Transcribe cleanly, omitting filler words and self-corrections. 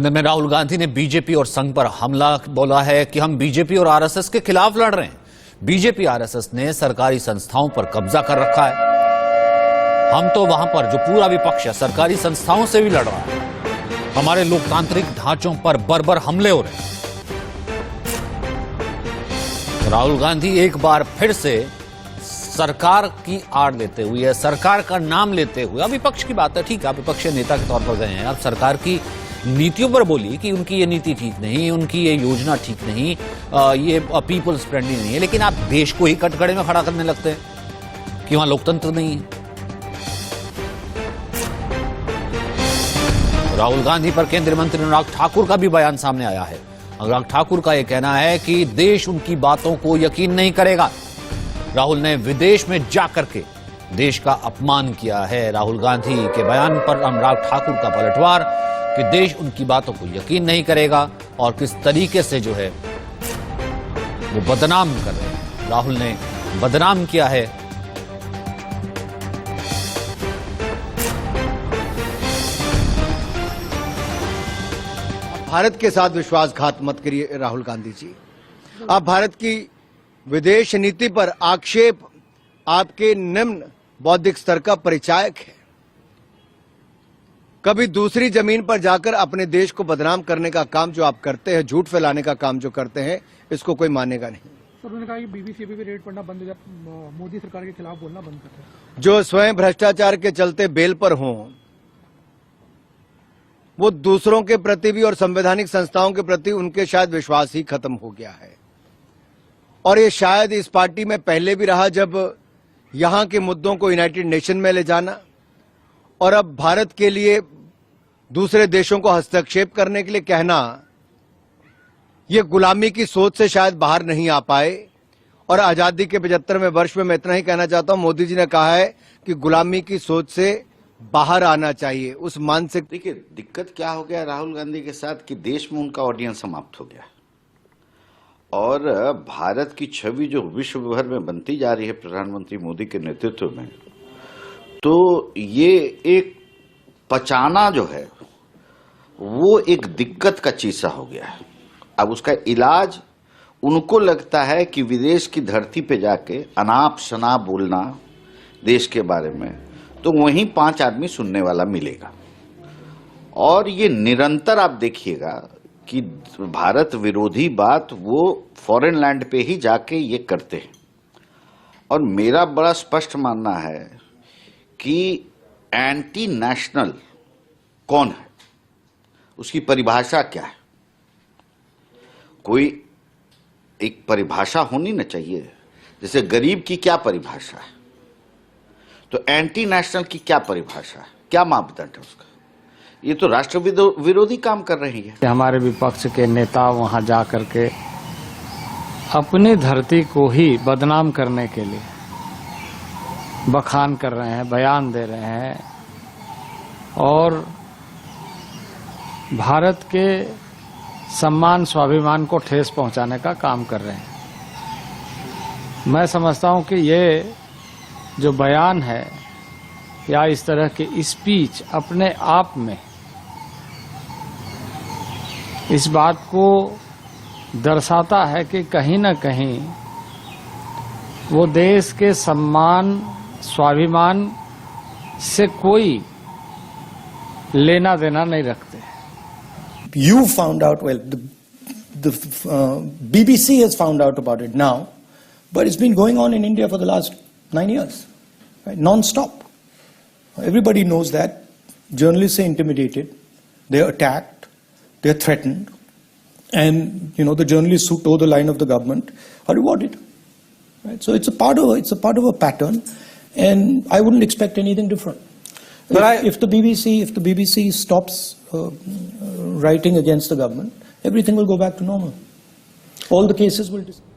केंद्र में राहुल गांधी ने बीजेपी और संघ पर हमला बोला है कि हम बीजेपी और आरएसएस के खिलाफ लड़ रहे हैं। बीजेपी आरएसएस ने सरकारी संस्थाओं पर कब्जा कर रखा है। हम तो वहां पर जो पूरा विपक्ष है सरकारी संस्थाओं से भी लड़ रहा है। हमारे लोकतांत्रिक ढांचों पर बर्बर हमले हो रहे हैं। राहुल गांधी एक बार फिर से सरकार की आड़ लेते हुए, सरकार का नाम लेते हुए, अब विपक्ष की बात है, ठीक है, विपक्षी नेता के तौर पर गए हैं, अब सरकार की नीतियों पर बोली कि उनकी ये नीति ठीक नहीं, उनकी ये योजना ठीक नहीं, ये पीपल्स फ्रेंडली नहीं है, लेकिन आप देश को ही कटघरे में खड़ा करने लगते हैं कि वहां लोकतंत्र नहीं है। राहुल गांधी पर केंद्रीय मंत्री अनुराग ठाकुर का भी बयान सामने आया है। अनुराग ठाकुर का यह कहना है कि देश उनकी बातों को यकीन नहीं करेगा। राहुल ने विदेश में जाकर के देश का अपमान किया है। राहुल गांधी के बयान पर अनुराग ठाकुर का पलटवार कि देश उनकी बातों को यकीन नहीं करेगा और किस तरीके से जो है वो बदनाम कर रहे हैं। राहुल ने बदनाम किया है। भारत के साथ विश्वासघात मत करिए राहुल गांधी जी। आप भारत की विदेश नीति पर आक्षेप आपके निम्न बौद्धिक स्तर का परिचायक है। कभी दूसरी जमीन पर जाकर अपने देश को बदनाम करने का काम जो आप करते हैं, झूठ फैलाने का काम जो करते हैं, इसको कोई मानेगा नहीं। सर, उन्होंने कहा कि बीबीसी पे भी रेड पड़ना बंद हो जाए, मोदी सरकार के खिलाफ बोलना बंद कर दे। जो स्वयं भ्रष्टाचार के चलते बेल पर हों, वो दूसरों के प्रति भी और संवैधानिक संस्थाओं के प्रति उनके शायद विश्वास ही खत्म हो गया है। और ये शायद इस पार्टी में पहले भी रहा, जब यहां के मुद्दों को यूनाइटेड नेशन में ले जाना और अब भारत के लिए दूसरे देशों को हस्तक्षेप करने के लिए कहना, ये गुलामी की सोच से शायद बाहर नहीं आ पाए। और आजादी के 75वें वर्ष में मैं इतना ही कहना चाहता हूं, मोदी जी ने कहा है कि गुलामी की सोच से बाहर आना चाहिए। उस मानसिक देखिए, दिक्कत क्या हो गया राहुल गांधी के साथ कि देश में उनका ऑडियंस समाप्त हो गया और भारत की छवि जो विश्व भर में बनती जा रही है प्रधानमंत्री मोदी के नेतृत्व में, तो ये एक पचाना जो है वो एक दिक्कत का चीज सा हो गया है। अब उसका इलाज उनको लगता है कि विदेश की धरती पे जाके अनाप शनाप बोलना देश के बारे में, तो वहीं 5 आदमी सुनने वाला मिलेगा। और ये निरंतर आप देखिएगा कि भारत विरोधी बात वो फॉरेन लैंड पे ही जाके ये करते हैं। और मेरा बड़ा स्पष्ट मानना है कि एंटी नेशनल कौन है, उसकी परिभाषा क्या है। कोई एक परिभाषा होनी ना चाहिए। जैसे गरीब की क्या परिभाषा है, तो एंटी नेशनल की क्या परिभाषा है, क्या मापदंड है उसका। ये तो राष्ट्र विरोधी काम कर रही है। हमारे विपक्ष के नेता वहां जा करके अपनी धरती को ही बदनाम करने के लिए बखान कर रहे हैं, बयान दे रहे हैं और भारत के सम्मान स्वाभिमान को ठेस पहुंचाने का काम कर रहे हैं। मैं समझता हूं कि ये जो बयान है या इस तरह के स्पीच अपने आप में इस बात को दर्शाता है कि कहीं न कहीं वो देश के सम्मान स्वाभिमान से कोई लेना देना नहीं रखते। You found out, well, the BBC has found out about it now, but it's been going on in India for the last 9 years, right? Non-stop. Everybody knows that. Journalists are intimidated, they're attacked, they're threatened, and the journalists who toe the line of the government are rewarded. Right? So it's a part of a pattern, and I wouldn't expect anything different. If the BBC stops writing against the government, everything will go back to normal. All the cases will disappear.